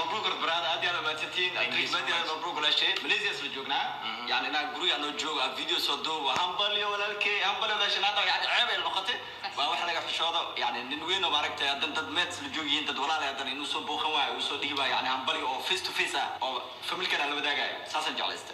مبروك البراد أدي أنا باتتين أدري بدي أنا مبروك ولا شيء ماليزيا سلجونا يعني أنا قروي أنا جوج فيديو صدوا وهمبلي ولا الكي همبلي ولا شيء هذا يعني عيب الوقت وواحد لقى في الشهادة يعني نوين وباركت أدن تدمت سلجوجي أنت دولا لا أدن إنه صوب بوخوا وصو ديبا يعني همبلي أو فيس تو فيس أو فملك أنا اللي بدأ جاي ساسن جالست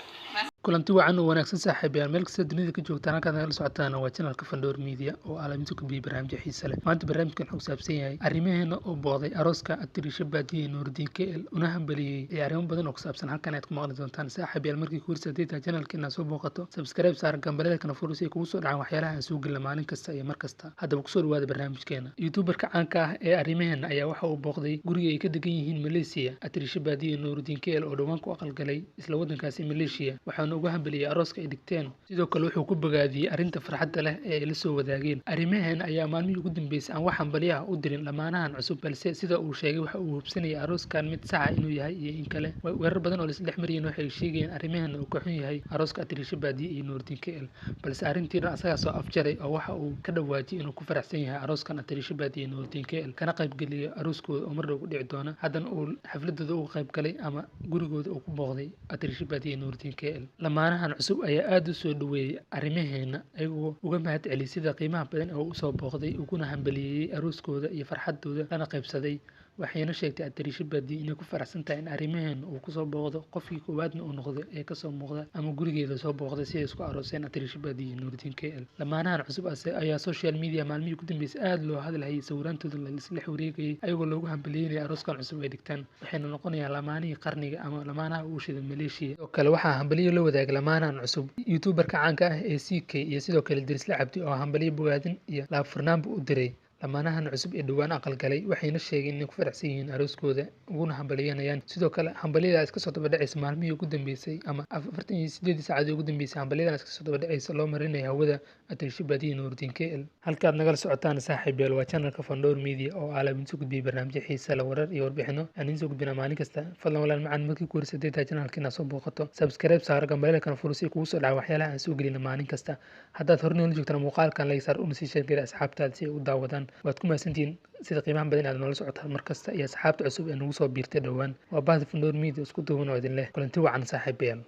kulanti wacan oo wanaagsan saaxiibayaal meel kasta dunida ka joogtaan halkaad nagala socotaan waa channelka Fandoor Media oo aalamiintu ku biyo barnaamijyo xiiso leh maanta barnaamijkan wuxuu saabsan yahay arrimaheena oo booday arooska actrice Baadiye Nuruddin KL una hambaliyay iyo arrimo badan oo ku saabsan halkan aad ku maqli doontaan saaxiibayaal markii ku horseedayta channelkeena soo booqato subscribe saar gambalada kana furo si ay kugu soo dhacaan waxyaalaha aan soo gelin maalin kasta iyo mar kasta haddaba ku soo dhawaada barnaamijkeena youtuberka caanka ah ee arrimaheena ayaa waxa uu booqday guriga ay ka degan yihiin Malaysia actrice Baadiye Nuruddin KL oo dhawaan ku aqal galay isla wadankaasi Malaysia waxaana ugu hambaliyay arooska ay dhigteen sidoo kale wuxuu ku bogaadiyay arrinta farxadda leh ee ay la soo wadaageen arrimahan ayaa maalmihii ugu dambeysay aan wax hambaliyaha u dirin lamaanahan cusub balse sida uu sheegay waxa uu hubsanayay arooskan mid sax ah inuu yahay iyo in kale weerar badan oo la isdhex mariyeen waxay sheegayeen arrimahan uu ka xun yahay arooska actrice Baadiye iyo Nuruddin KL balse arrintiina asaga soo afjaray oo waxa uu ka dhawaajiyay inuu ku faraxsan yahay arooskan actrice Baadiye iyo Nuruddin KL kana qayb geliyo arooskooda oo mar dhow dhici doona haddana uu xafladooda uga qayb galay ama gurigooda uu ku booqday actrice Baadiye iyo Nuruddin KL lamaanahan cusub ayaa aad u soo dhaweeyay arrimaheena ayagoo uga mahad celiyay sida qiimaha badan oo u soo booqday uguna hambaliyay arooskooda iyo farxadooda lana qaybsaday waxayna sheegtay actrice Baadiye inay ku faraxsan tahay in arrimaheena uu ku soo booqdo qofkii koowaadna uu noqday ee ka soo muuqda ama gurigeeda soo booqday si ay isku arooseen actrice Baadiye iyo Nuruddin KL lamaanahan cusub ayaa social media maalmihii ugu dambeysay aad loo hadalhayay sawirantooda la isla wareegayay ayagoo loogu hambaliyay arooskan cusub ay dhigtaan waxayna noqonayaan lamaanihii qarniga ama lamaanaha ugu shidan Malaysia oo kale waxaa hambaliyo la wadaagay lamaanahan cusub youtuberka caanka ah ee CK iyo sidoo kale Dirisla Cabdi oo hambaliyo bogaadin iyo laab furnaanba u diray lamaanahan cusub ee dhawaan aqal galay waxayna sheegeen inay ku faraxsan yihiin arooskooda uguna hambaliyeenayaan sidoo kale hambaliyada iska soo daba dhacaysa maalmihii ugu dambeysay ama 48 saacadood ugu dambeysay hambaliyada iska soo daba dhacaysa loo marinayo hawada actrice Baadiye Nuruddin KL halkaad nagala socotaan saaxiibayaal waa channelka Fandoor Media oo aalamiintu ku biyo barnaamijyo xiiso leh warar iyo warbixino aan soo gudbina maalin kasta fadlan walaal macaan markii ku horseedayta channelkeena soo booqato subscribe saar gambalada kana furo si kugu soo dhaca waxyaalaha aan soo gelin maalin kasta haddaad horey u joogtaan muuqaalkan like saar una sii sheegay asxaabtaada si ay u daawadaan waad ku mahadsantihiin sida qiimaha badan aad noola socotaan mar kasta iyo asxaabta cusub ee nagu soo biirtay dhawaan waa bahda Fandoor Media isku duuban oo idin leh kulanti wacan saaxiibayaal